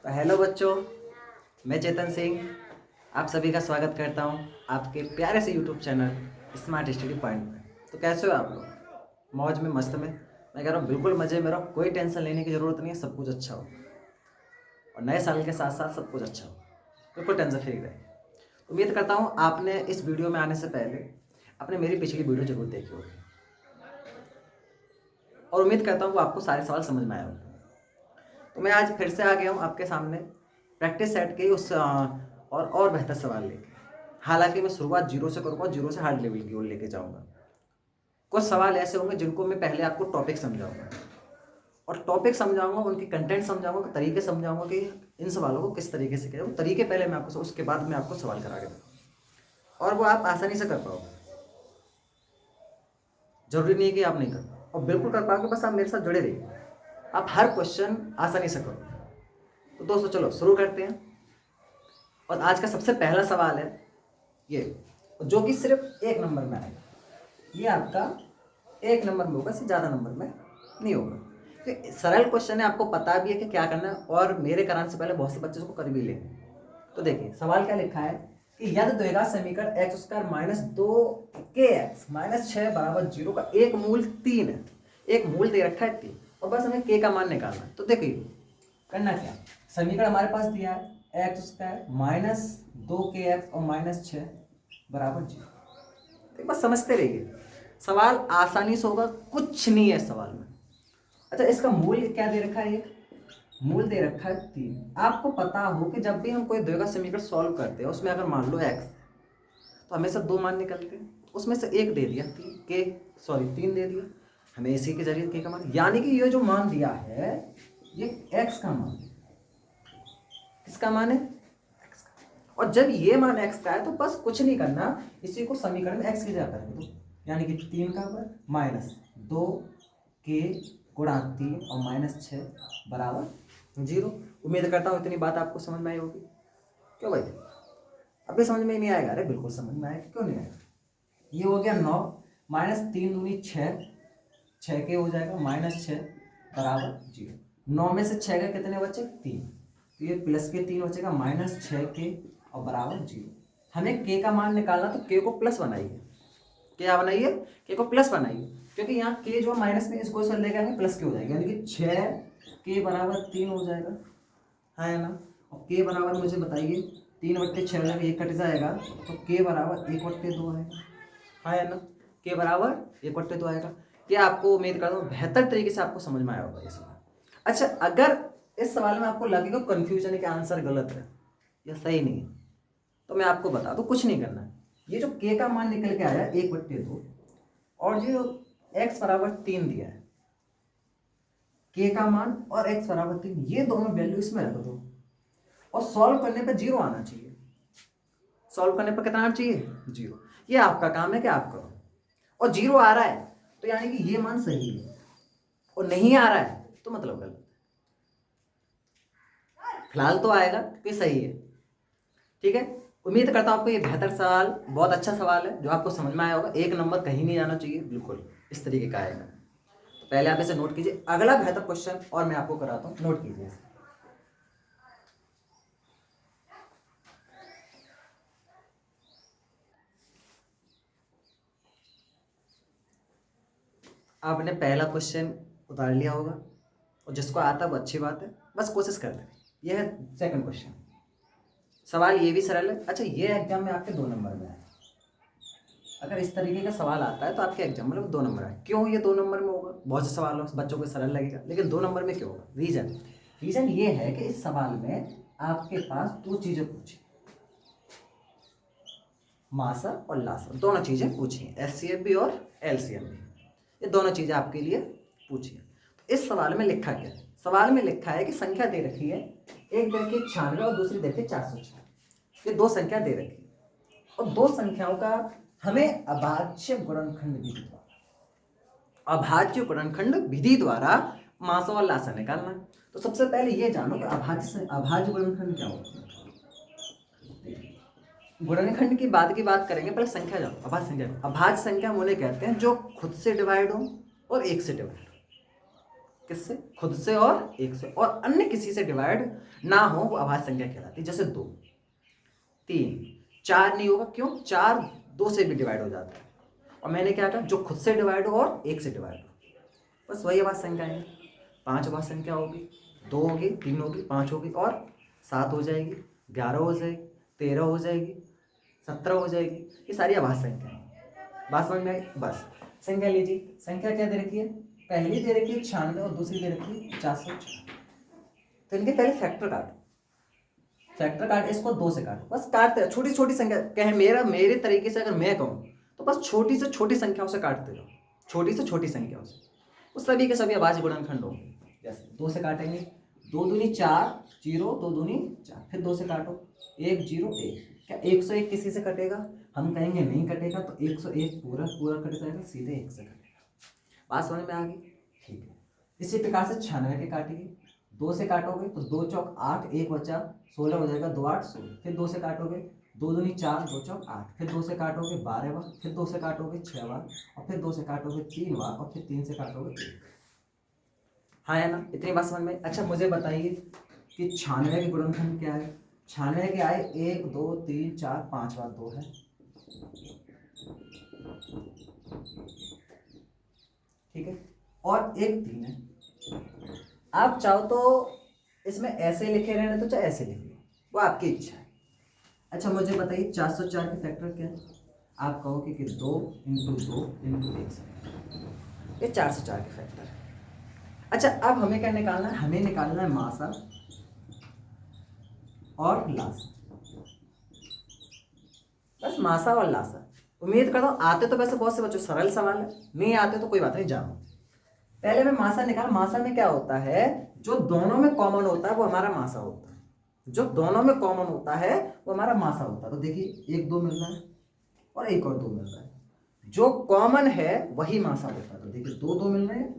तो हेलो बच्चों, मैं चेतन सिंह आप सभी का स्वागत करता हूं आपके प्यारे से YouTube channel smart study point में। तो कैसे हो आप लोग? मौज में, मस्त में? मैं कह रहा हूँ बिल्कुल मज़े में रहो, कोई टेंशन लेने की ज़रूरत नहीं है, सब कुछ अच्छा हो और नए साल के साथ साथ सब कुछ अच्छा हो, बिल्कुल टेंशन फ्री रहे। उम्मीद करता हूँ आपने इस वीडियो में आने से पहले आपने मेरी पिछली वीडियो जरूर देखी होगी और उम्मीद करता हूँ वो आपको सारे सवाल समझ में आए होंगे। तो मैं आज फिर से आ गया हूँ आपके सामने प्रैक्टिस सेट के उस और बेहतर सवाल लेके। हालांकि मैं शुरुआत जीरो से करूँगा, जीरो से हार्ड लेवल की ओर लेके जाऊँगा। कुछ सवाल ऐसे होंगे जिनको मैं पहले आपको टॉपिक समझाऊंगा और टॉपिक समझाऊंगा, उनकी कंटेंट समझाऊंगा, तरीके समझाऊंगा कि इन सवालों को किस तरीके से किया, वो तरीके पहले मैं आपको, उसके बाद मैं आपको सवाल करा के दूँगा और वो आप आसानी से कर पाओगे। जरूरी नहीं है कि आप नहीं कर पाओ, और बिल्कुल कर पाओगे, बस आप मेरे साथ जुड़े रहिए। आप हर क्वेश्चन आसानी से करो। तो दोस्तों चलो शुरू करते हैं। और आज का सबसे पहला सवाल है ये, जो कि सिर्फ एक नंबर में आएगा। ये आपका एक नंबर में होगा, इससे ज़्यादा नंबर में नहीं होगा। तो सरल क्वेश्चन है, आपको पता भी है कि क्या करना है और मेरे कराने से पहले बहुत से बच्चे इसको कर भी लेंगे। तो देखिए सवाल क्या लिखा है कि यदि द्विघात समीकरण एक्स स्क्वायर माइनस 2 माइनस 6 बराबर 0 का एक मूल 3 है। एक मूल दे रखा है 3 और बस हमें के का मान निकालना है। तो देखिए करना क्या, समीकरण हमारे पास दिया है एक्स स्क्वायर माइनस 2 और माइनस 6 बराबर 0। तो बस समझते रहिए, सवाल आसानी से होगा, कुछ नहीं है सवाल में। अच्छा, इसका मूल्य क्या दे रखा है? एक मूल दे रखा है 3। आपको पता हो कि जब भी हम कोई द्विघात समीकरण सॉल्व करते हैं उसमें अगर मान लो x, तो हमेशा दो मान निकलते हैं, उसमें से एक दे दिया तीन दे दिया, हमें इसी के जरिए के का मान, यानी कि ये जो मान दिया है ये x का मान है। किसका मान है? x का। और जब ये मान x का है तो बस कुछ नहीं करना, इसी को समीकरण में x की जगह कर दो, यानी कि 3 का वर्ग माइनस 2 गुणा 3 और माइनस 6 बराबर 0। उम्मीद करता हूँ इतनी बात आपको समझ में आई होगी। क्यों भाई, अभी समझ में नहीं आएगा? अरे बिल्कुल समझ में आएगा, क्यों नहीं आएगा। ये हो गया 9 माइनस 3 दूनी 6, 6 के हो जाएगा माइनस 6 बराबर 0। 9 में से 6 के कितने बचे? 3, तो ये प्लस के 3 बचेगा माइनस 6 के और बराबर 0। हमें के का मान निकालना, तो के को प्लस बनाइए। क्या बनाइए? के को प्लस बनाइए, क्योंकि यहाँ के जो माइनस में इसको सर लेके आएंगे प्लस के हो जाएगा, यानी कि 6 के बराबर 3 हो जाएगा, है ना। और के बराबर मुझे बताइए, 3/6 हो जाएगा, एक कट जाएगा, तो के बराबर 1/2 आएगा, है ना। के बराबर 1/2 आएगा। ये आपको उम्मीद करता हूँ बेहतर तरीके से आपको समझ में आया होगा ये सवाल। अच्छा, अगर इस सवाल में आपको लगेगा कन्फ्यूजन है कि आंसर गलत है या सही नहीं है, तो मैं आपको बता दूं कुछ नहीं करना है। ये जो के का मान निकल के आया 1/2 और जो x बराबर 3 दिया है, के का मान और x बराबर 3, ये दोनों वैल्यू इसमें रख दो और सॉल्व करने पे 0 आना चाहिए। सॉल्व करने पर कितना आना चाहिए? 0। ये आपका काम है कि आप करो, और 0 आ रहा है तो यानी कि ये मान सही है, और नहीं आ रहा है तो मतलब गलत। फिलहाल तो आएगा कि सही है, ठीक है। उम्मीद करता हूँ आपको ये बेहतर सवाल, बहुत अच्छा सवाल है जो आपको समझ में आया होगा। एक नंबर कहीं नहीं जाना चाहिए, बिल्कुल इस तरीके का आएगा। तो पहले आप इसे नोट कीजिए, अगला बेहतर क्वेश्चन और मैं आपको कराता हूँ, नोट कीजिए। आपने पहला क्वेश्चन उतार लिया होगा, और जिसको आता है वो अच्छी बात है, बस कोशिश करते हैं। यह है सेकंड क्वेश्चन। सवाल ये भी सरल है। अच्छा, ये एग्जाम में आपके 2 नंबर में है। अगर इस तरीके का सवाल आता है तो आपके एग्जाम में 2 नंबर है। क्यों ये 2 नंबर में होगा? बहुत से सवाल बच्चों को सरल लगेगा, लेकिन 2 नंबर में क्यों होगा? रीजन ये है कि इस सवाल में आपके पास 2 चीजें पूछी, मासा और लासा, दोनों चीजें पूछी हैं, एचसीएफ भी और एलसीएम भी, ये दोनों चीजें आपके लिए पूछी हैं। तो इस सवाल में लिखा क्या है? सवाल में लिखा है कि संख्या दे रखी है, एक दे रखी है 96 और दूसरी दे रखी है 406। ये 2 संख्या दे रखी है और 2 संख्याओं का हमें अभाज्य गुणनखंड विधि द्वारा, अभाज्य गुणनखंड विधि द्वारा मासा और लासा निकालना है। तो सबसे पहले ये जानो कि अभाज्य गुणनखंड क्या होता है। गुणनखंड की बात करेंगे, पहले संख्या जानो। अभाज्य संख्या, अभाज्य संख्या उन्हें कहते हैं जो खुद से डिवाइड हो और 1 से डिवाइड हो। किससे? खुद से और एक से, और अन्य किसी से डिवाइड ना हो वो अभाज्य संख्या कहलाती है। जैसे 2, 3, 4 नहीं होगा, क्यों? 4 2 से भी डिवाइड हो जाता है, और मैंने क्या कहा, जो खुद से डिवाइड हो और एक से डिवाइड हो, बस वही अभाज्य संख्या है। 5 अभाज्य संख्या होगी, 2 होगी, 3 होगी, 5 होगी और 7 हो जाएगी, 11 हो जाएगी, 13 हो जाएगी, 17 हो जाएगी। ये सारी अभाज्य संख्या है। बात समझ में आई? बस संख्या लीजिए, संख्या क्या दे रखी है? पहली दे रखी है 96 और दूसरी दे रखी है 404। तो इनके पहले फैक्टर काटो, फैक्टर काट, इसको 2 से काटो, बस काटते, छोटी छोटी संख्या कहे, मेरे तरीके से अगर मैं कहूँ तो बस छोटी से छोटी संख्याओं से काटते रहो, छोटी से छोटी संख्याओं से, उस सभी के सभी अभाज्य गुणनखंड होंगे। जैसे 2 से काटेंगे, 2 दूनी 4, 0, 2 दूनी 4, फिर 2 से काटो, 1 0 1। क्या 101 किसी से कटेगा? हम कहेंगे नहीं कटेगा, तो 101 पूरा पूरा कट जाएगा, सीधे 1 से कटेगा। बात समझ में आ गई? ठीक है। इसी प्रकार से 96 के काटिए, 2 से काटोगे तो 2 चौक 8, 1 बचा 16 हो जाएगा, 2 8 16। फिर 2 से काटोगे, 2 दूनी 4, 2 चौक 8, फिर 2 से काटोगे 12 बार, फिर 2 से काटोगे 6 बार, और फिर 2 से काटोगे 3 बार, और फिर 3 से काटोगे 1। हाँ है ना? इतनी बात समझ में? अच्छा मुझे बताइए कि 96 के गुणनखंड क्या है? 96 के आए 1 2 3 4 5 बार 2 है, ठीक है, और एक 3 है। आप चाहो तो इसमें ऐसे लिखे रहने तो चाहे ऐसे लिख लो, वो आपकी इच्छा है। अच्छा मुझे बताइए 404 के फैक्टर क्या है? आप कहोगे कि 2 × 2 × 1, ये 404 के फैक्टर है। अच्छा अब हमें क्या निकालना है? हमें निकालना है मासा और लासा, बस मासा और लासा। उम्मीद करता हूँ आते तो वैसे बहुत से बच्चों सरल सवाल है, नहीं आते तो कोई बात नहीं, जानो। पहले मैं मासा निकाल, मासा में क्या होता है? जो दोनों में कॉमन होता है वो हमारा मासा होता है, जो दोनों में कॉमन होता है वो हमारा मासा होता है। तो देखिए 1 2 मिल रहा है और एक और 2 मिल रहा है, जो कॉमन है वही मासा होता है। तो देखिए 2 2 मिल रहे हैं,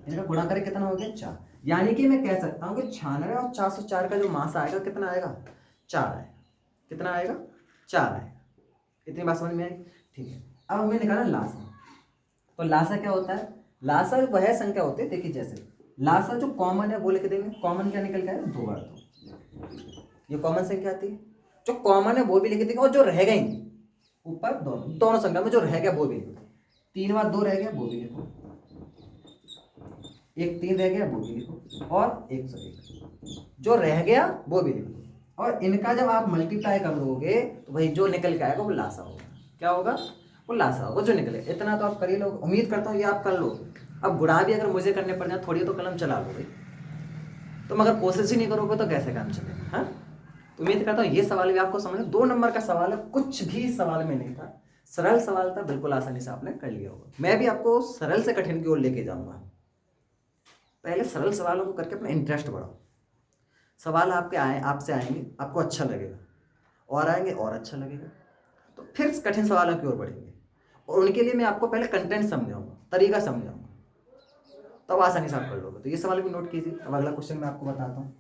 इनका गुणा करके कितना हो गया? 4। यानी कि मैं कह सकता हूँ कि 96 और 404 का जो मासा आएगा कितना आएगा? 4 आएगा। कितना आएगा? 4 आएगा। इतनी बात समझ में आई? ठीक है। अब हमें निकालना लासा। तो लासा क्या होता है? लासा वह संख्या होती है, देखिए जैसे लासा जो कॉमन है वो लिख देंगे, कॉमन क्या निकल गया? 2 बार 2, ये कॉमन संख्या आती है। जो कॉमन है वो भी लिख देंगे, और जो रह गई ऊपर दोनों संख्या में जो रह गया वो भी लिखो। 3 बार 2 रह गया वो भी लिखो, 1 3 रह गया वो भी लिखो, और 101 जो रह गया वो भी लिखो। और इनका जब आप मल्टीप्लाई कर दोगे तो भाई जो निकल के आएगा वो लासा होगा। क्या होगा? वो लासा होगा जो निकले। इतना तो आप कर ही लो, उम्मीद करता हूँ ये आप कर लो। अब गुणा भी अगर मुझे करने पड़ जाए थोड़ी तो कलम चला लो भाई, तुम अगर कोशिश ही नहीं करोगे तो कैसे काम चलेगा? हाँ, उम्मीद करता हूँ ये सवाल भी आपको समझ। 2 नंबर का सवाल है, कुछ भी सवाल में नहीं था, सरल सवाल था, बिल्कुल आसानी से आपने कर लिया होगा। मैं भी आपको सरल से कठिन की ओर लेके जाऊंगा। पहले सरल सवालों को करके अपना इंटरेस्ट बढ़ाओ। सवाल आपके आपसे आएंगे, आपको अच्छा लगेगा, और आएंगे और अच्छा लगेगा, तो फिर कठिन सवालों की ओर बढ़ेंगे। और उनके लिए मैं आपको पहले कंटेंट समझाऊंगा, तरीका समझाऊंगा, तब आसानी से आप कर लोगे। तो ये सवाल भी नोट कीजिए। अब अगला क्वेश्चन मैं आपको बताता हूँ।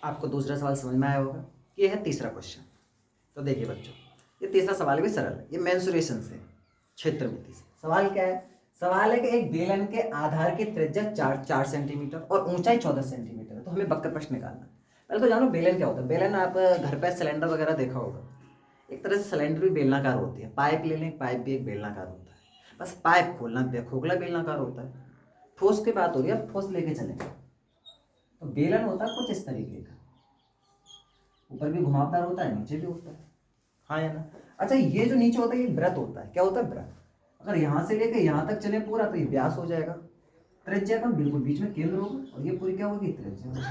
आपको दूसरा सवाल समझ में आया होगा। ये है तीसरा क्वेश्चन। तो देखिए बच्चों, ये तीसरा सवाल भी सरल है, ये मेंसुरेशन से, क्षेत्रमिति से। सवाल क्या है? सवाल है कि एक बेलन के आधार की त्रिज्या 4 सेंटीमीटर और ऊंचाई 14 सेंटीमीटर है। तो हमें वक्र प्रश्न निकालना है। पहले तो जानो बेलन क्या होता है। बेलन आप घर पर सिलेंडर वगैरह देखा होगा, एक तरह से सिलेंडर भी बेलनाकार होती है। पाइप ले लें, पाइप भी एक बेलनाकार होता है, बस पाइप खोखला बेलनाकार होता है। ठोस की बात हो रही है, ठोस लेके चलेंगे। तो बेलन होता है कुछ इस तरीके का, ऊपर भी घुमावदार होता है, नीचे भी होता है, हाँ या ना? अच्छा ये जो नीचे होता है ये व्रत होता है। क्या होता है? व्रत। अगर यहाँ से लेकर यहाँ तक चले पूरा तो ये व्यास हो जाएगा। त्रिज्या का बिल्कुल बीच में केंद्र होगा, और ये पूरी क्या होगी? त्रिज्या होगी।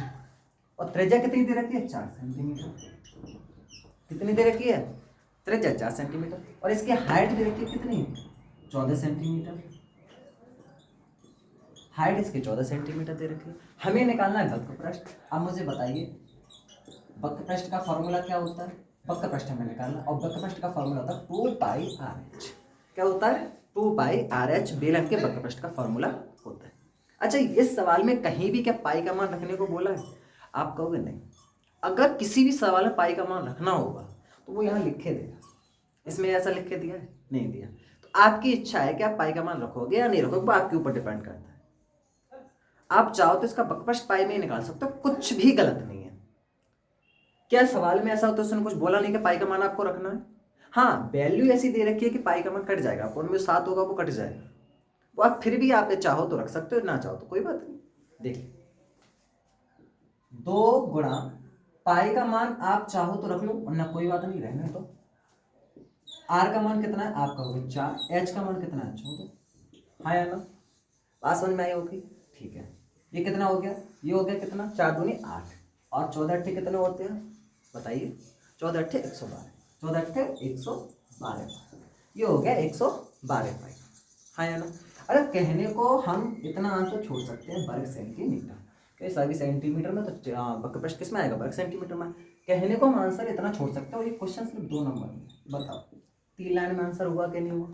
और त्रिज्या कितनी दे रखी है? 4 सेंटीमीटर। कितनी दे रखी है? त्रिज्या 4 सेंटीमीटर। और इसकी हाइट दे रखी है कितनी? 14 सेंटीमीटर। हाइट इसकी 14 सेंटीमीटर दे रखी है। हमें निकालना है वक्र पृष्ठ। अब मुझे बताइए वक्र पृष्ठ का फॉर्मूला क्या होता है? वक्र पृष्ठ हमें निकालना, और वक्र पृष्ठ का फॉर्मूला होता है 2πr(h). क्या होता है? 2πr(h) बेलन के वक्र पृष्ठ का फॉर्मूला होता है। अच्छा इस सवाल में कहीं भी क्या पाई का मान रखने को बोला है? आप कहोगे नहीं, अगर किसी भी सवाल में पाई का मान रखना होगा तो वो यहाँ लिख के देगा। इसमें ऐसा लिख के दिया है? नहीं दिया। तो आपकी इच्छा है कि आप पाई का मान रखोगे या नहीं रखोगे, वो आपके ऊपर डिपेंड करता है। आप चाहो तो इसका बकपस्ट पाई में ही निकाल सकते हो, कुछ भी गलत नहीं है। क्या सवाल में ऐसा होता है उसने कुछ बोला नहीं कि पाई का मान आपको रखना है? हाँ, वैल्यू ऐसी दे रखी है कि पाई का मान कट जाएगा, आपको उनमें 7 होगा वो कट जाएगा, वो आप फिर भी आप चाहो तो रख सकते हो, ना चाहो तो कोई बात नहीं। देखिए 2 गुणा पाई का मान आप चाहो तो रख लो वरना कोई बात नहीं, रहने तो। आर का मान कितना है आपका होगा 4, एच का मान कितना है 14। हाँ या ना, बात समझ में आई होगी? ठीक है, ये कितना हो गया? ये हो गया कितना? 4 दूनी 8 और 14 अट्ठे कितने होते हैं बताइए? 14 अट्ठे 112, 14 अट्ठे 112, ये हो गया 112 पाई। हाँ या ना? अरे कहने को हम इतना आंसर छोड़ सकते हैं वर्ग सेंटीमीटर, कैसा भी सेंटीमीटर में तो बकपस्ट किस में आएगा? वर्ग सेंटीमीटर में। कहने को हम आंसर इतना छोड़ सकते हैं और ये क्वेश्चन सिर्फ 2 नंबर में। बताओ 3 लाइन में आंसर हुआ कि नहीं हुआ?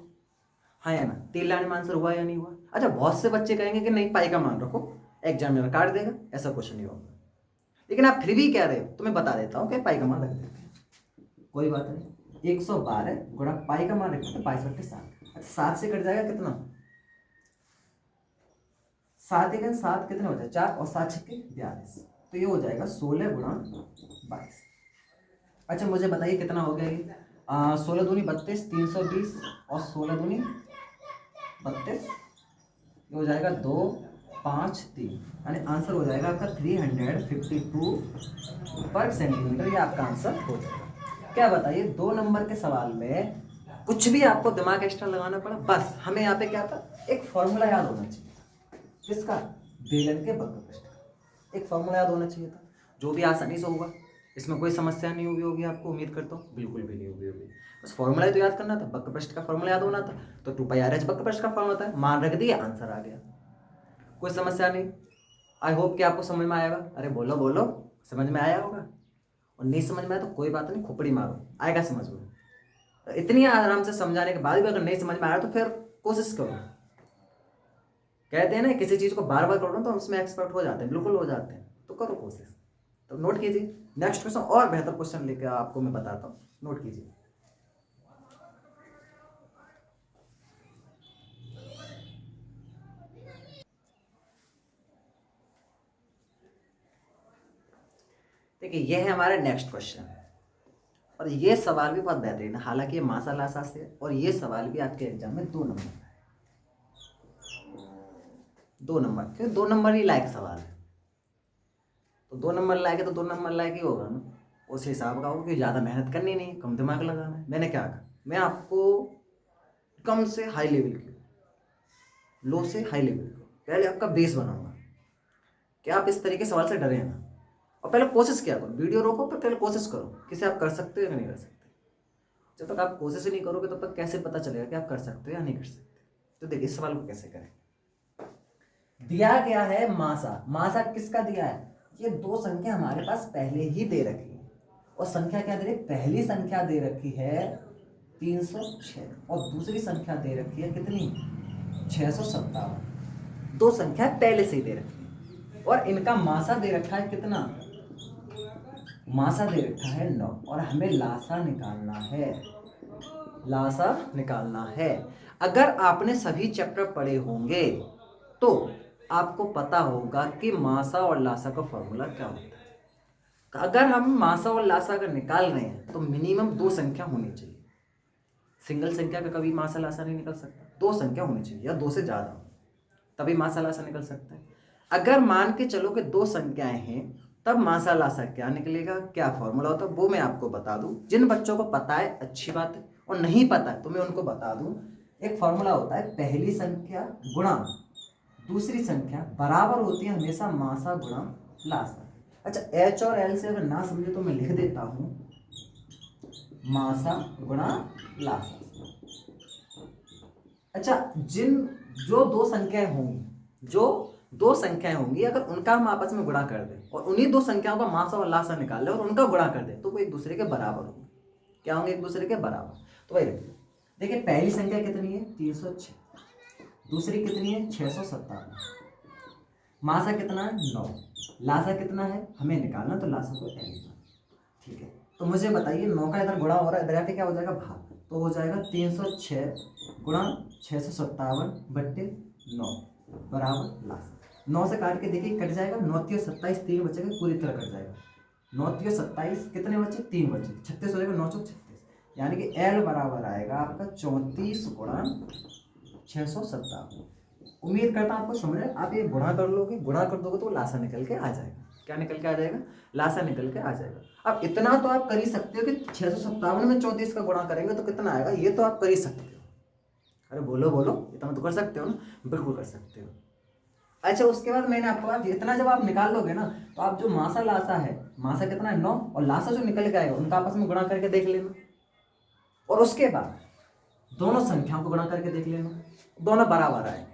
हाँ या ना? 3 लाइन में आंसर हुआ या नहीं हुआ? अच्छा, बहुत से बच्चे कहेंगे कि नहीं पाई का मान रखो, एग्जामिनर काट देगा, ऐसा क्वेश्चन नहीं होगा। लेकिन आप फिर भी कह रहे हो तो मैं बता देता हूँ कि पाई का मान रख देते हैं, कोई बात नहीं। 112 गुणा पाई का मान रखते हैं 22 बटे 7। अच्छा 7 से कट जाएगा कितना? 7 एक 7 कितने हो जाए? 4 और 7 छक्के 42, तो ये हो जाएगा 16 गुणा 22। अच्छा मुझे बताइए कितना हो गया ये? 16 दूनी 32, 320 और 16 दूनी 32, ये हो जाएगा 2 5 3, यानी आंसर हो जाएगा आपका 352 पर सेंटीमीटर। ये आपका आंसर हो जाएगा। क्या बताइए 2 नंबर के सवाल में कुछ भी आपको दिमाग एक्स्ट्रा लगाना पड़ा? बस हमें यहाँ पे क्या था, एक फॉर्मूला याद होना चाहिए। किसका? बेलन के बकपस्ट का एक फॉर्मूला याद होना चाहिए था, जो भी आसानी से होगा। इसमें कोई समस्या नहीं हुई होगी आपको, उम्मीद करता हूँ बिल्कुल भी नहीं हुई होगी। बस फॉर्मूला ही तो याद करना था, बकपस्ट का फॉर्मूला याद होना था, तो 2πRH बकपस्ट का फॉर्मूला था, मान रख दिया आंसर आ गया, कोई समस्या नहीं। आई होप कि आपको समझ में आएगा। अरे बोलो बोलो, समझ में आया होगा, और नहीं समझ में आया तो कोई बात नहीं, खोपड़ी मारो, आएगा समझ में। इतनी आराम से समझाने के बाद भी अगर नहीं समझ में आया तो फिर कोशिश करो। कहते हैं ना किसी चीज़ को बार बार करो तो उसमें एक्सपर्ट हो जाते हैं, बिल्कुल हो जाते हैं, तो करो कोशिश। तो नोट कीजिए, नेक्स्ट क्वेश्चन और बेहतर क्वेश्चन लेकर आपको मैं बताता हूँ, नोट कीजिए। देखिए ये है हमारा नेक्स्ट क्वेश्चन, और ये सवाल भी बहुत बेहतरीन है, हालांकि ये मासा लासा से, और ये सवाल भी आपके एग्जाम में 2 नंबर है। 2 नंबर, क्यों 2 नंबर ही लायक सवाल है, तो 2 नंबर लायक है तो 2 नंबर लायक ही होगा ना, उस हिसाब का होगा कि ज़्यादा मेहनत करनी नहीं, कम दिमाग लगाना है। मैंने क्या कहा, मैं आपको कम से हाई लेवल की, लो से हाई लेवल की पहले आपका बेस बनाऊंगा कि आप इस तरीके सवाल से डरे ना, और पहले कोशिश किया करो, वीडियो रोको पर पहले कोशिश करो कि आप कर सकते हो या नहीं कर सकते। जब तक आप कोशिश नहीं करोगे तब तक कैसे पता चलेगा कि आप कर सकते हो या नहीं कर सकते। तो देखिए इस सवाल को कैसे करें। दिया गया है मासा, मासा किसका दिया है? ये 2 संख्या हमारे पास पहले ही दे रखी है, और संख्या क्या दे रही है? पहली संख्या दे रखी है 306 और दूसरी संख्या दे रखी है कितनी? 657। 2 संख्या पहले से ही दे रखी है, और इनका मासा दे रखा है कितना? मासा दे रखा है 9, और हमें लासा निकालना है, लासा निकालना है। अगर आपने सभी चैप्टर पढ़े होंगे तो आपको पता होगा कि मासा और लासा का फॉर्मूला क्या होता है। अगर हम मासा और लासा अगर निकाल रहे हैं तो मिनिमम 2 संख्या होनी चाहिए, सिंगल संख्या का कभी मासा लासा नहीं निकल सकता, 2 संख्या होनी चाहिए या 2 से ज़्यादा, तभी मासा लासा निकल सकता है। अगर मान के चलो कि 2 संख्याएं हैं तब मासा लासा क्या निकलेगा, क्या फॉर्मूला होता है वो मैं आपको बता दूं। जिन बच्चों को पता है अच्छी बात है, और नहीं पता है तो मैं उनको बता दूं। एक फॉर्मूला होता है, पहली संख्या गुणा दूसरी संख्या बराबर होती है हमेशा मासा गुणा लासा। अच्छा एच और एल से अगर ना समझे तो मैं लिख देता हूं मासा गुणा लासा। अच्छा जो 2 संख्याएं होंगी, जो 2 संख्याएं होंगी, अगर उनका हम आपस में गुणा कर दें और उन्हीं 2 संख्याओं का मासा और लासा निकाल लें और उनका गुणा कर दें तो वो एक दूसरे के बराबर होंगे। क्या होंगे? एक दूसरे के बराबर। तो वही देखिए पहली संख्या कितनी है? 306, दूसरी कितनी है? 657, मासा कितना है? 9, लासा कितना है हमें निकालना, तो लासा को एल, ठीक है, तो मुझे बताइए 9 का इधर गुणा हो रहा है, इधर आके क्या हो जाएगा भाग, तो हो जाएगा 306 गुणा 657/9 बराबर लास्ट। 9 से काट के देखिए कट जाएगा, 9 3 27, 3 बचेगा, पूरी तरह कट जाएगा। 9 3 27, कितने बचे? 3 बचे, 36 हो जाएगा, 9 36, यानी कि L बराबर आएगा आपका 34 गुणा 657। उम्मीद करता हूँ आपको समझ आए। आप ये गुणा कर लोगे, गुणा कर दोगे तो लासा निकल के आ जाएगा। क्या निकल के आ जाएगा? लासा निकल के आ जाएगा। अब इतना तो आप कर ही सकते हो कि 657 में 34 का गुणा करेंगे तो कितना आएगा, ये तो आप कर ही सकते हो। अरे बोलो बोलो, इतना तो कर सकते हो ना? बिल्कुल कर सकते हो। अच्छा, उसके बाद मैंने आपको कहा इतना जब आप निकाल लोगे ना, तो आप जो मासा लासा है, मासा कितना है 9, और लासा जो निकल के आएगा उनका आपस में गुणा करके देख लेना, और उसके बाद दोनों संख्याओं को गुणा करके देख लेना, दोनों बराबर आएंगे।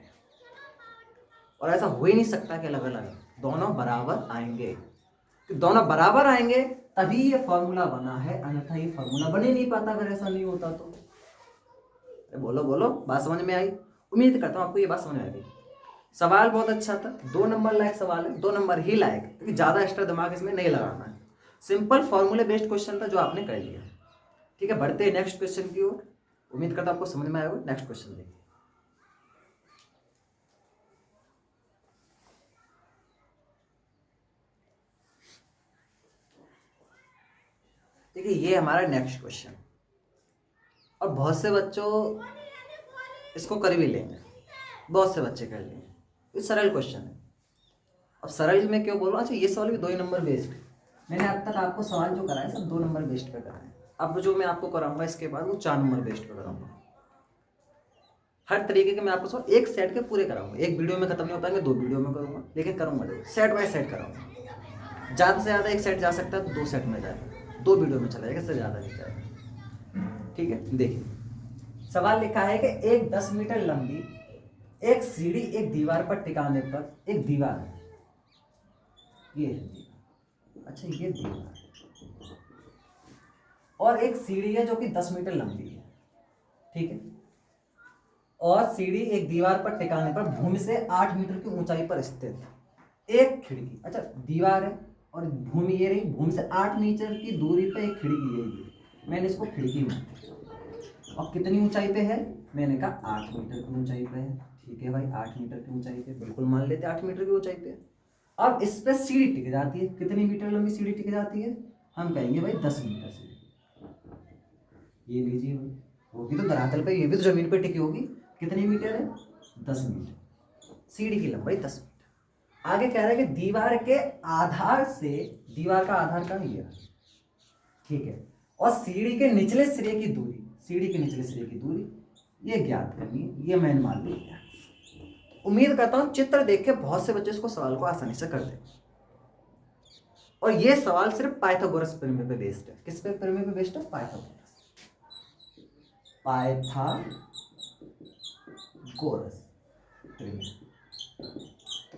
और ऐसा हो ही नहीं सकता कि अलग अलग, दोनों बराबर आएंगे। तो दोनों बराबर आएंगे तभी ये फॉर्मूला बना है, अन्यथा ये फॉर्मूला बन ही नहीं पाता अगर ऐसा नहीं होता तो। बोलो बोलो, बात समझ में आई? उम्मीद करता हूँ आपको ये बात समझ में आ गई। सवाल बहुत अच्छा था, 2 नंबर लायक सवाल है, 2 नंबर ही लायक, क्योंकि ज़्यादा एक्स्ट्रा दिमाग इसमें नहीं लगाना है। सिंपल फॉर्मूले बेस्ड क्वेश्चन था जो आपने कर लिया। ठीक है, बढ़ते हैं नेक्स्ट क्वेश्चन की ओर। उम्मीद करता हूँ आपको समझ में आएगा। नेक्स्ट क्वेश्चन देखिए। देखिए ये हमारा नेक्स्ट क्वेश्चन, और बहुत से बच्चों इसको कर भी लेंगे, बहुत से बच्चे कर लेंगे। ये सरल क्वेश्चन है। अब सरल में क्यों बोल रहा हूँ? अच्छा, ये सवाल भी 2 ही नंबर बेस्ड। मैंने अब तक आपको सवाल जो कराए सब 2 नंबर बेस्ड पे कराए। अब जो मैं आपको कराऊंगा इसके बाद वो 4 नंबर बेस्ड पे कराऊंगा। हर तरीके के मैं आपको सवाल एक सेट के पूरे कराऊंगा। एक वीडियो में खत्म नहीं हो पाएंगे, 2 वीडियो में करूंगा, लेकिन करूंगा जरूर, सेट बाय सेट कराऊंगा। ज़्यादा से ज़्यादा एक सेट जा सकता है तो 2 सेट में जाएगा, 2 वीडियो में चला जाएगा, इससे ज़्यादा नहीं जाएगा। ठीक है, देखिए सवाल लिखा है कि एक 10 मीटर लंबी एक सीढ़ी एक दीवार पर टिकाने पर, एक दीवार है, ये है दीवार। अच्छा, ये दीवार है और एक सीढ़ी है जो कि 10 मीटर लंबी है। ठीक है, और सीढ़ी एक दीवार पर टिकाने पर भूमि से 8 मीटर की ऊंचाई पर स्थित एक खिड़की। अच्छा, दीवार है और भूमि ये रही, भूमि से 8 मीटर की दूरी पर एक खिड़की है, मैंने इसको खिड़की माना। और कितनी ऊंचाई पे है? मैंने कहा 8 मीटर की ऊंचाई पे है। ठीक है भाई, 8 मीटर की ऊंचाई पे बिल्कुल मान लेते, 8 मीटर की ऊंचाई पे। अब इस पे सीढ़ी टिक जाती है, कितनी मीटर लंबी सीढ़ी टिक जाती है? हम कहेंगे भाई 10 मीटर सीढ़ी। ये लीजिए भाई, होगी तो धरातल पे, ये भी तो जमीन पे टिकी होगी। कितनी मीटर है? 10 मीटर। सीढ़ी की लंबाई 10 मीटर। आगे कह रहा है कि दीवार के आधार से, दीवार का आधार का ये, ठीक है, और सीढ़ी के निचले सिरे की दूरी, सीढ़ी के निचले सिरे की दूरी ये ज्ञात करनी है। ये मैंने मान लिया। उम्मीद करता हूं चित्र देख के बहुत से बच्चे इसको सवाल को आसानी से कर दें। और ये सवाल सिर्फ पाइथागोरस प्रमेय पे बेस्ड है। किस पे प्रमेय पे बेस्ड है? पाइथागोरस प्रमेय।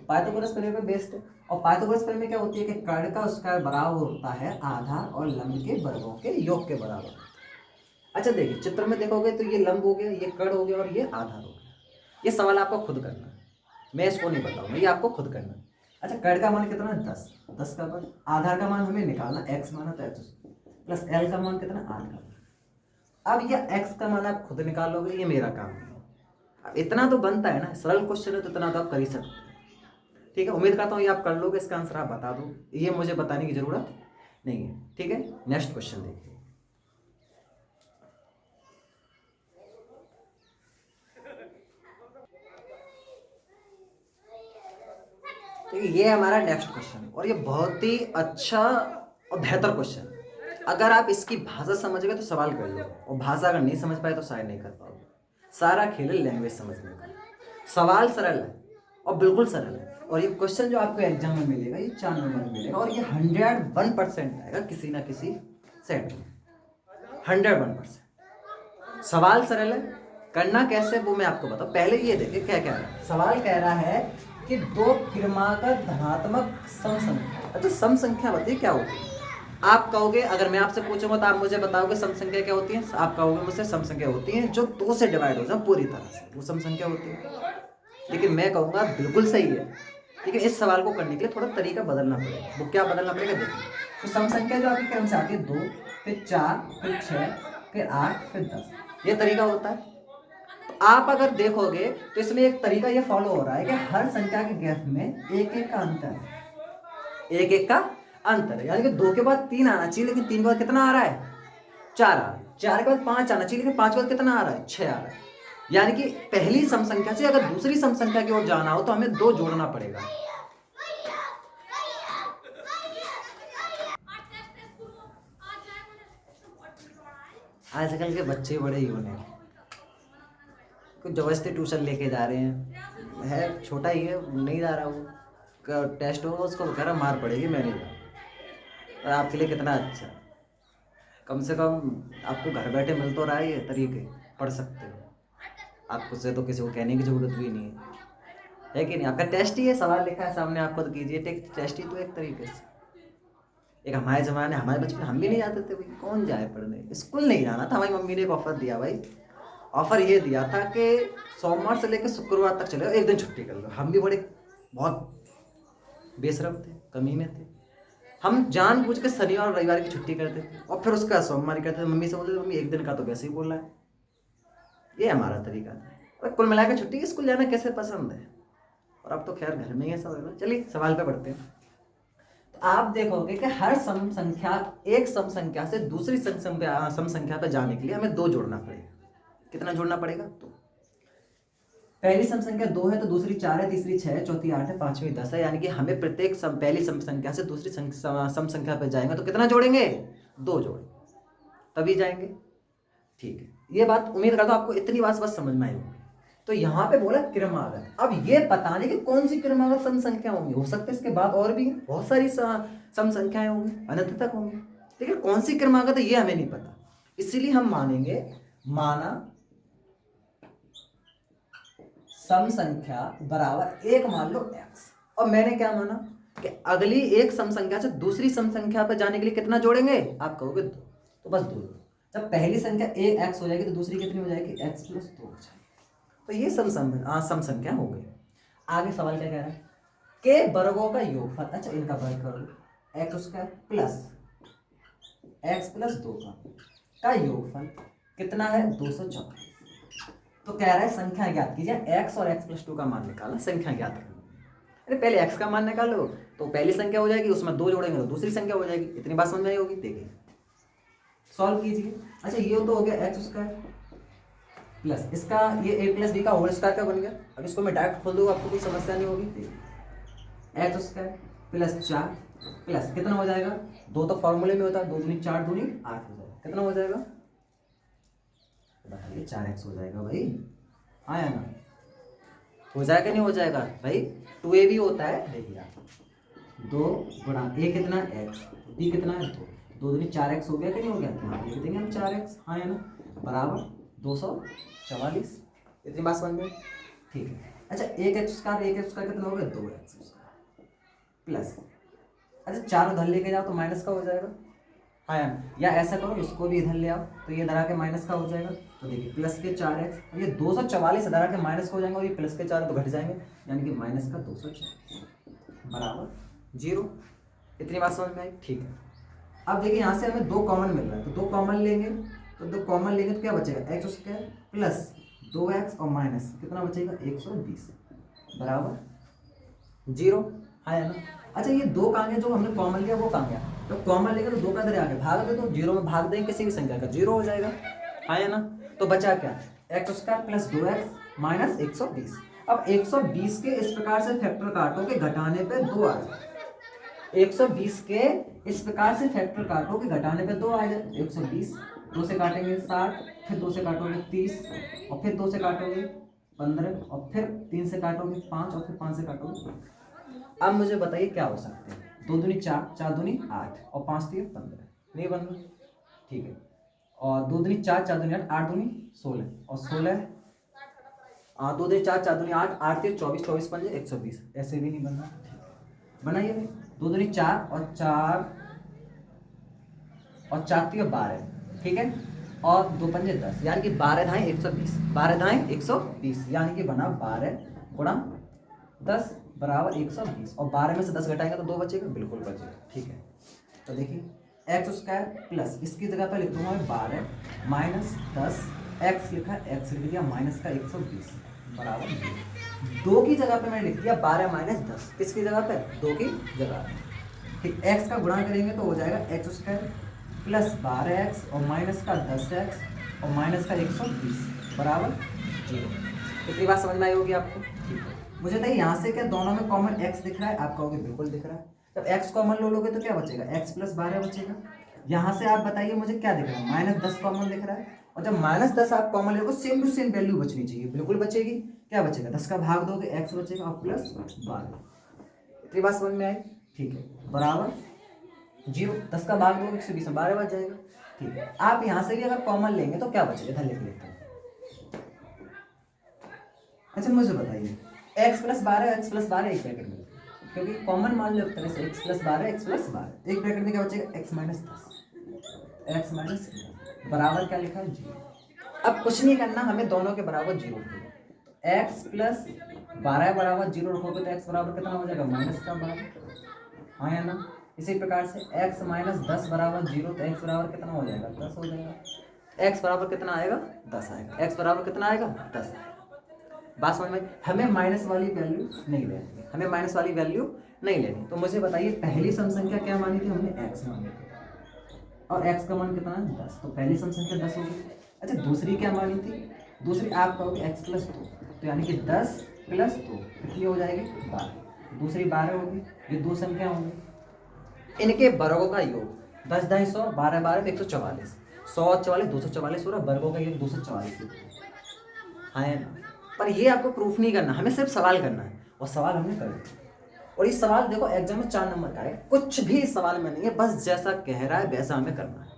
पाइथागोरस प्रमेय पे बेस्ड है। और पाइथागोरस प्रमेय क्या होती है कि कर्ण का स्क्वायर बराबर होता है आधार और लंब के वर्गों के योग के बराबर। अच्छा देखिए, चित्र में देखोगे तो ये लंब हो गया, ये कर्ण हो गया और ये आधार हो गया। ये सवाल आपको खुद करना है, मैं इसको नहीं बताऊंगा, ये आपको खुद करना है। अच्छा, कर्ण का मान कितना है? 10, 10 का मान। आधार का मान हमें निकालना, x माना तो x प्लस l का मान कितना? 8 का। अब ये x का मान आप खुद निकालोगे, ये मेरा काम नहीं है। अब इतना तो बनता है ना, सरल क्वेश्चन है तो इतना तो आप कर ही सकते हैं। ठीक है, उम्मीद करता हूँ ये आप कर लोगे, इसका आंसर आप बता दो, ये मुझे बताने की जरूरत नहीं है। ठीक है, नेक्स्ट क्वेश्चन देखिए। देखिए ये हमारा नेक्स्ट क्वेश्चन, और ये बहुत ही अच्छा और बेहतर क्वेश्चन। अगर आप इसकी भाषा समझ गए तो सवाल कर लो, और भाषा अगर नहीं समझ पाए तो शायद नहीं कर पाओगे। सारा खेल है लैंग्वेज समझने का। सवाल सरल है और बिल्कुल सरल है, और ये क्वेश्चन जो आपको एग्जाम में मिलेगा ये 4 नंबर में मिलेगा, और ये 101% आएगा किसी ना किसी सेट में। 101%। सवाल सरल है, करना कैसे वो मैं आपको बताऊं। पहले ये देखिए क्या कह रहा है। सवाल कह रहा है कि 2 क्रमागत धनात्मक सम संख्या। अच्छा, सम संख्या बताइए क्या होती है। आप कहोगे, अगर मैं आपसे पूछूंगा तो आप मुझे बताओगे सम संख्या क्या होती है। आप कहोगे मुझसे सम संख्या होती है जो 2 से डिवाइड हो जाए पूरी तरह से, वो सम संख्या होती है। लेकिन मैं कहूँगा बिल्कुल सही है, लेकिन इस सवाल को करने के लिए थोड़ा तरीका बदलना पड़ेगा। वो क्या बदलना पड़ेगा देखिए। तो सम संख्या जो आपके क्रम से आती है 2, फिर 4, फिर 6, फिर 8, फिर 10, ये तरीका होता है। तो आप अगर देखोगे तो इसमें एक तरीका ये फॉलो हो रहा है कि हर संख्या के गैप में एक एक का अंतर है, एक एक का अंतर है। यानी कि 2 के बाद 3 आना चाहिए, लेकिन 3 के बाद कितना आ रहा है? 4 आ रहा है। 4 के बाद 5 आना चाहिए, लेकिन 5 के बाद कितना आ रहा है? 6 आ रहा है। यानी कि पहली सम संख्या से अगर दूसरी सम संख्या की ओर जाना हो तो हमें 2 जोड़ना पड़ेगा। आजकल के बच्चे बड़े ही होने, कुछ जबरदस्ती ट्यूशन लेके जा रहे हैं, है छोटा ही है, नहीं जा रहा वो, टेस्ट होगा उसको कह रहा मार पड़ेगी, मैं नहीं जा रहा। और आपके लिए कितना अच्छा, कम से कम आपको घर बैठे मिल तो रहा है, ये तरीके पढ़ सकते हो, आपको से तो किसी को कहने की जरूरत भी नहीं है कि नहीं? आपका टेस्ट ही है, सवाल लिखा है सामने आपको तो कीजिए, टेस्ट ही तो एक तरीके से। एक हमारे ज़माने, हमारे बचपन हम भी नहीं जाते थे भाई, कौन जाए पढ़ने, स्कूल नहीं जाना था। हमारी मम्मी ने एक ऑफ़र दिया भाई, ऑफ़र ये दिया था कि सोमवार से लेकर शुक्रवार तक चलेगा, एक दिन छुट्टी कर लो। हम भी बड़े बहुत बेशरम थे, कमीने थे, हम जानबूझ के शनिवार और रविवार की छुट्टी करते थे और फिर उसका सोमवार करते थे। मम्मी से बोलते थे, मम्मी एक दिन का तो वैसे ही बोल रहा है। ये हमारा तरीका था। और कुल मिलाकर छुट्टी, स्कूल जाना कैसे पसंद है। और अब तो खैर घर में ही है सब। चलिए सवाल पे बढ़ते हैं। तो आप देखोगे कि हर सम संख्या, एक सम संख्या से दूसरी सम संख्या पे जाने के लिए हमें 2 जोड़ना पड़ेगा। कितना जोड़ना पड़ेगा? 2। पहली सम संख्या 2 है तो दूसरी 4 है, तीसरी 6 है, चौथी 8 है, पांचवी 10 है। यानी कि हमें प्रत्येक पहली सम संख्या से दूसरी सम संख्या पे जाएंगे तो कितना जोड़ेंगे? 2 जोड़ेंगे, तभी जाएंगे। ठीक है, ये बात उम्मीद करता हूँ आपको इतनी बात बस समझ में आई होगी। तो यहाँ पे बोला क्रमागत। अब ये पता नहीं कि कौन सी क्रमागत सम संख्या होंगी, हो सकता है इसके बाद और भी बहुत सारी सम संख्याएं होंगी, अनंत तक होंगी, लेकिन कौन सी क्रमागत है ये हमें नहीं पता। इसीलिए हम मानेंगे, माना सम संख्या बराबर 1 मान लो x, और मैंने क्या माना कि अगली एक सम संख्या से दूसरी सम संख्या पर जाने के लिए कितना जोड़ेंगे? आप कहोगे 2, तो बस 2। जब पहली संख्या x हो जाएगी तो दूसरी कितनी हो जाएगी? x + 2 हो जाएगी। तो ये सम संख्या हो गई। आगे सवाल क्या कह रहा है? के वर्गों का योगफल, अच्छा इनका वर्ग कर लो, x² प्लस x + 2 का योगफल कितना है? 224। तो कह रहा है संख्या ज्ञात कीजिए, x और x + 2 का मान निकाला, संख्या ज्ञात करनी। अरे पहले x का मान निकालो तो पहली संख्या हो जाएगी, उसमें 2 जोड़ेंगे तो दूसरी संख्या हो जाएगी। इतनी बात समझ में आई होगी। देखिए सॉल्व कीजिए। अच्छा ये तो हो गया x² प्लस इसका ये a + b का होल स्क्वायर का बन गया। अब इसको मैं डायरेक्ट खोल दूंगा, आपको कोई समस्या नहीं होगी। x² प्लस 4 प्लस कितना हो जाएगा? 2 तो फॉर्मूले में होता है, 2 दूनी 4 दूनी 8 हो जाएगा। कितना हो जाएगा? बताइए, 4x हो जाएगा भाई, आया ना? हो जाएगा नहीं हो जाएगा भाई? 2a भी होता है, देखिए 2 गुणा a कितना x, b कितना है 2, 2 दूनी 4x हो गया कि नहीं हो गया? यहाँ लिख देंगे हम 4x, आया ना, बराबर 244। इतनी बात समझ में? ठीक है। अच्छा एक x² कितना हो गया? 2x प्लस, अच्छा 4 उधर लेके जाओ तो माइनस का हो जाएगा, आया ना? या ऐसा करो, इसको भी इधर ले आओ तो ये इधर आके माइनस का हो जाएगा। तो देखिए प्लस के 4x, और ये 244 इधर आके माइनस का हो जाएंगे, और ये प्लस के 4 तो घट जाएंगे, यानी कि माइनस का 244 बराबर 0। इतनी बात समझ में आई? ठीक है। अब देखिए यहाँ से हमें 2 कॉमन मिल रहा है, तो 2 कॉमन लेंगे, तो 2 कॉमन लेंगे तो क्या बचेगा? x² प्लस 2x और माइनस कितना बचेगा? 120 बराबर 0, आया ना? अच्छा ये 2 कहाँ गया? जो हमने कॉमन लिया वो कहाँ गया? तो कॉमन लेंगे तो 2 का इधर आ गया, भाग दे तो 0 में भाग देंगे किसी भी संख्या का, 0 हो जाएगा, आया ना? तो बचा क्या? x² plus 2x minus 120। अब 120 के इस प्रकार से फैक्टर काटो कि घटाने पे 2 आ जाए। 120 के इस प्रकार से फैक्टर काटो कि घटाने पे 2 आ जाए। 120 2 से काटेंगे 60, फिर 2 से काटोगे 30, और फिर 2 से काटोगे 15, और फिर 3 से काटोगे 5, और फिर 5 से काटोगे। अब मुझे बताइए क्या हो सकते हैं? 2 दूनी 4, 4 दूनी 8, और 5 3 15, नहीं बन रहा? ठीक है। और 2 दूनी 4, 4 दूनी 8, 8 दूनी 16, और 16 2 दूनी 4, 4 दूनी 8, 8 3 24, 24 5 120, ऐसे भी नहीं बन रहा। बनाइए भाई, 2 दूनी 4 और 4 और 4 3 12, ठीक है, और 2 पंजे 10, यानी कि 12 धाएँ 120, 12 धाएँ 120, यानी कि बना 12 गुणा 10 बराबर 120, और 12 में से 10 घटाएंगे तो 2 बचेगा, बिल्कुल बचेगा। ठीक है, तो देखिए एक्स स्क्वायर प्लस इसकी जगह पर लिख दूंगा मैं 12 माइनस 10 एक्स लिखा, एक्स लिख दिया माइनस का 120 बराबर 2 की जगह पे मैंने लिख दिया 12 माइनस 10, किसकी जगह पे 2 की जगह पे। ठीक, एक्स का गुणा करेंगे तो हो जाएगा एक्स स्क्वायर प्लस 12x और माइनस का 10x और माइनस का 120 बराबर 0। कितनी बात समझ में आई होगी आपको। ठीक है, मुझे बताइए यहाँ से क्या दोनों में कॉमन x दिख रहा है, आप कहोगे बिल्कुल दिख रहा है। जब x कॉमन लोगे तो क्या बचेगा, x प्लस 12 बचेगा। यहाँ से आप बताइए मुझे क्या दिख रहा है, माइनस 10 कॉमन दिख रहा है, और जब माइनस 10 आप कॉमन लोगे सेम टू सेम वैल्यू बचनी चाहिए, बिल्कुल बचेगी। क्या बचेगा, 10 का भाग दोगे x बचेगा और प्लस 12। इतनी बात समझ में आई। ठीक है, बराबर 0, 10 का भाग दोगे 120 में 12 बच जाएगा। ठीक है, आप यहाँ से भी अगर कॉमन लेंगे तो क्या बचेगा, इधर लिख लेते हैं। अच्छा मुझे बताइए x प्लस 12 x प्लस 12 एक ब्रैकेट में, क्योंकि कॉमन मान लो एक तरह से x प्लस 12 x प्लस 12 एक ब्रैकेट में क्या बचेगा x माइनस 10 x माइनस बराबर क्या लिखा है 0। अब कुछ नहीं करना, हमें दोनों के बराबर 0 रखोगे। x प्लस 12 बराबर 0 रखोगे तो x बराबर कितना हो जाएगा, माइनस का 12, हाँ या ना। इसी प्रकार से x माइनस 10 बराबर 0 तो x बराबर कितना हो जाएगा, 10 हो जाएगा। x बराबर कितना आएगा, 10 आएगा। x बराबर कितना आएगा, 10 आएगा। बात समझ में, हमें माइनस वाली वैल्यू नहीं लेनी, हमें माइनस वाली वैल्यू नहीं लेनी। तो मुझे बताइए पहली सम संख्या क्या मानी थी हमने, x मानी थी, और x का मान कितना है 10, तो पहली सम संख्या 10 होगी। अच्छा दूसरी क्या मानी थी, दूसरी आप कहोगे x प्लस 2, तो यानी कि 10 प्लस 2 कितनी हो जाएगी 12, दूसरी 12 होगी। ये दो संख्या होंगी, इनके वर्गों का योग 10 दाई 100 12 12 144 144 244 हो रहा, वर्गों का योग 244 है ना। पर ये आपको प्रूफ नहीं करना, हमें सिर्फ सवाल करना है, और सवाल हमने कर दिया। और ये सवाल देखो एग्जाम में 4 नंबर का है, कुछ भी सवाल में नहीं है, बस जैसा कह रहा है वैसा हमें करना है,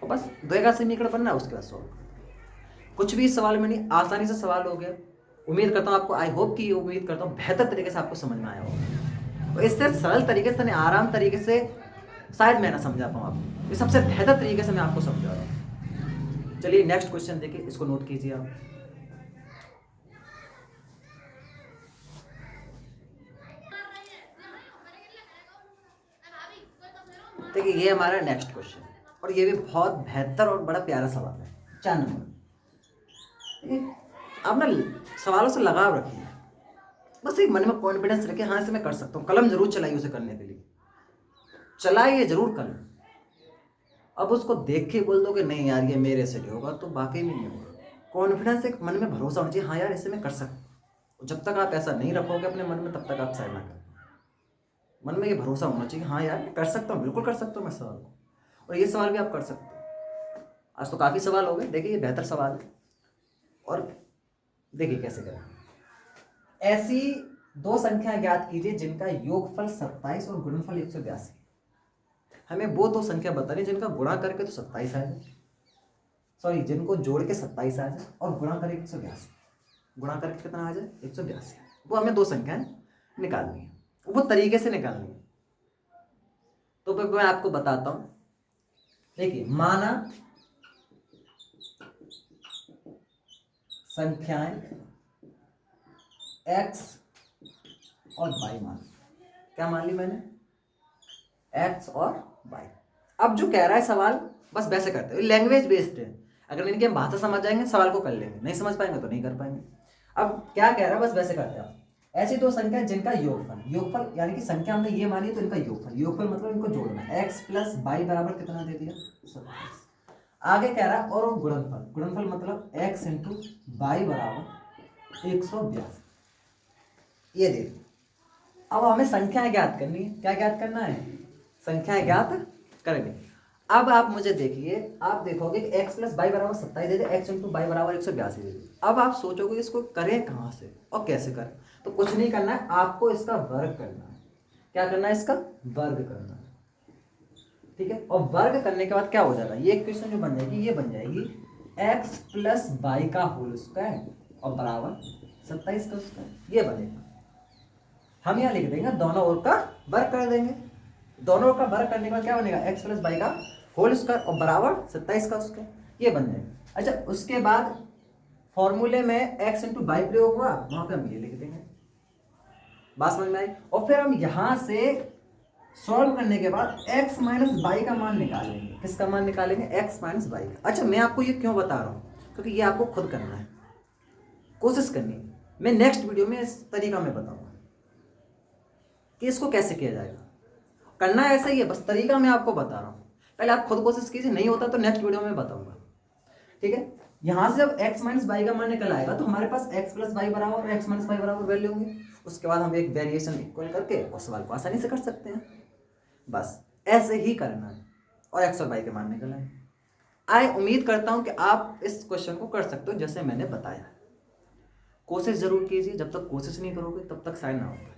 और बस 2 का समीकरण बनना है, उसके बाद सॉल्व। कुछ भी सवाल में नहीं, आसानी से सवाल हो गया। उम्मीद करता हूँ आपको, आई होप कि उम्मीद करता हूँ बेहतर तरीके से आपको समझ में आया होगा। और इससे सरल तरीके से, आराम तरीके से शायद मैं ना समझा पाऊँ आपको, ये सबसे बेहतर तरीके से मैं आपको समझा रहा हूँ। चलिए नेक्स्ट क्वेश्चन देखिए, इसको नोट कीजिए आप। देखिए ये हमारा नेक्स्ट क्वेश्चन, और ये भी बहुत बेहतर और बड़ा प्यारा सवाल है, 4 नंबर। आप ना सवालों से लगाव रखिए, बस एक मन में कॉन्फिडेंस रखिए, हाँ इसे मैं कर सकता हूँ। कलम जरूर चलाइए उसे करने के लिए, चलाइए जरूर कलम। अब उसको देख के बोल दो कि नहीं यार ये मेरे से नहीं होगा, तो वाकई में नहीं होगा। कॉन्फिडेंस, एक मन में भरोसा होना चाहिए, हाँ यार इसे मैं कर सकता हूँ। जब तक आप ऐसा नहीं रखोगे अपने मन में, तब तक आप शायद ना कर। मन में ये भरोसा होना चाहिए, हाँ यार कर सकता हूँ, बिल्कुल कर सकता हूँ मैं सवाल को, और ये सवाल भी आप कर सकते हो। आज तो काफ़ी सवाल हो गए, देखिए ये बेहतर सवाल है, और देखिए कैसे करें। ऐसी 2 संख्या ज्ञात कीजिए जिनका योगफल 27 और गुणनफल 182। हमें वो 2 संख्या बतानी जिनका गुणा करके तो 27 आ जाए, सॉरी जिनको जोड़ के 27 आ जाए और गुणा करके 182, गुणा करके कितना आ जाए 182। वो हमें 2 संख्याएं निकालनी है, वो तरीके से निकालनी है। तो फिर मैं आपको बताता हूं। देखिए माना संख्याएं x और y मान, क्या मान ली मैंने, x और y। अब जो कह रहा है सवाल बस वैसे करते हैं, लैंग्वेज बेस्ड है। अगर इनकी हम भाषा समझ जाएंगे सवाल को कर लेंगे, नहीं समझ पाएंगे तो नहीं कर पाएंगे। अब क्या कह रहा है बस वैसे करते हैं आप। ऐसी 2 संख्या जिनका योगफल, योगफल यानी कि संख्या हमने ये मानी तो इनका योगफल, योगफल मतलब इनको जोड़ना है। x प्लस वाई बराबर कितना दे दिया 27। आगे कह रहा है और गुणनफल, गुणनफल मतलब x इंटू वाई बराबर 182, ये दे दिया। अब हमें संख्याएं ज्ञात करनी है, क्या ज्ञात करना है, संख्याएं ज्ञात करेंगे। अब आप मुझे देखिए, आप देखोगे कि x प्लस वाई बराबर 27 दे दे, x इंटू वाई बराबर 182 दे दे। अब आप सोचोगे इसको करें कहाँ से और कैसे करें, तो कुछ नहीं करना है, आपको इसका वर्ग करना है। क्या करना है, इसका वर्ग करना है, ठीक है। और वर्ग करने के बाद क्या हो जाएगा, ये इक्वेशन जो बन जाएगी, ये बन जाएगी x प्लस वाई का होल स्क्वायर और बराबर 27 का स्क्वायर, ये बनेगा। हम यहाँ लिख देंगे दोनों ओर का वर्ग कर देंगे, दोनों ओर का वर्ग करने के बाद क्या बनेगा, x प्लस वाई का होल स्क्वायर और बराबर 27 का स्क्वायर, ये बन जाएगा। अच्छा उसके बाद फॉर्मूले में x इंटू वाई प्रयोग हुआ, वहां पे हम ये लिख देंगे। बात समझ में आई। और फिर हम यहाँ से सॉल्व करने के बाद x माइनस बाई का मान निकालेंगे। किसका मान निकालेंगे? x माइनस बाई का। अच्छा, मैं आपको ये क्यों बता रहा हूँ? क्योंकि ये आपको खुद करना है, कोशिश करनी है। मैं नेक्स्ट वीडियो में इस तरीका में बताऊंगा कि इसको कैसे किया जाएगा। करना ऐसा ही है, बस तरीका मैं आपको बता रहा हूँ। पहले आप खुद कोशिश कीजिए, नहीं होता तो नेक्स्ट वीडियो में बताऊंगा। ठीक है, यहाँ से जब x माइनस बाई का मान निकल आएगा तो हमारे पास x प्लस बाई बराबर और x माइनस बाई बराबर वैल्यू होंगी। उसके बाद हम एक वेरिएशन इक्वल करके उस सवाल को आसानी से कर सकते हैं। बस ऐसे ही करना है और x और y के मान निकल आए। आई उम्मीद करता हूँ कि आप इस क्वेश्चन को कर सकते हो जैसे मैंने बताया। कोशिश जरूर कीजिए, जब तक कोशिश नहीं करोगे तब तक शायद ना हो पाए।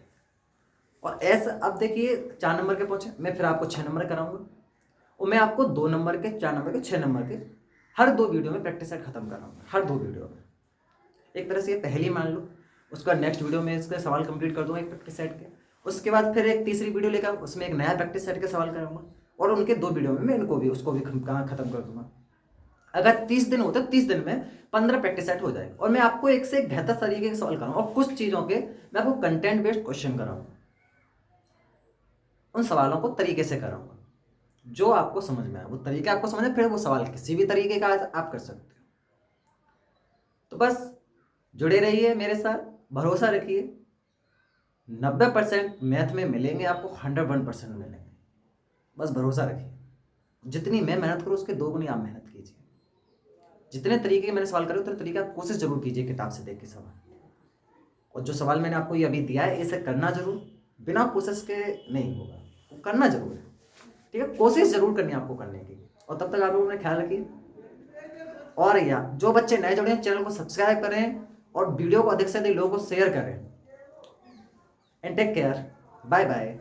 और ऐसा अब देखिए 4 नंबर के पहुंचे, मैं फिर आपको 6 नंबर कराऊंगा और मैं आपको 2 नंबर के, 4 नंबर के, 6 नंबर के हर 2 वीडियो में प्रैक्टिस सेट खत्म कराऊंगा। हर 2 वीडियो में एक तरह से ये पहली मान लो, उसका नेक्स्ट वीडियो में इसके सवाल कंप्लीट कर दूंगा एक प्रैक्टिस सेट के। उसके बाद फिर एक तीसरी वीडियो लेकर उसमें एक नया प्रैक्टिस सेट के सवाल कराऊंगा और उनके 2 वीडियो में मैं इनको भी उसको भी खत्म कर दूंगा। अगर 30 दिन होते 30 दिन में 15 प्रैक्टिस सेट हो जाएगा और मैं आपको एक से एक बेहतर तरीके के सवाल कराऊंगा और कुछ चीज़ों के मैं आपको कंटेंट बेस्ड क्वेश्चन कराऊंगा। उन सवालों को तरीके से कराऊंगा जो आपको समझ में आए, वो तरीके आपको समझ में, फिर वो सवाल किसी भी तरीके का आप कर सकते हो। तो बस जुड़े रहिए मेरे साथ, भरोसा रखिए। 90% मैथ में मिलेंगे आपको, 101% मिलेंगे। बस भरोसा रखिए, जितनी मैं मेहनत करूँ उसके 2 गुनी आप मेहनत कीजिए। जितने तरीके मैंने सवाल करे उतने तरीके आप कोशिश जरूर कीजिए किताब से देख के सवाल। और जो सवाल मैंने आपको ये अभी दिया है इसे करना जरूर, बिना कोशिश के नहीं होगा, वो करना जरूर है। ठीक है, कोशिश जरूर करनी है आपको करने की। और तब तक आप लोगों ने ख्याल रखिए। और या जो बच्चे नए जुड़े हैं चैनल को सब्सक्राइब करें और वीडियो को अधिक से अधिक लोगों को शेयर करें। And take care, bye bye.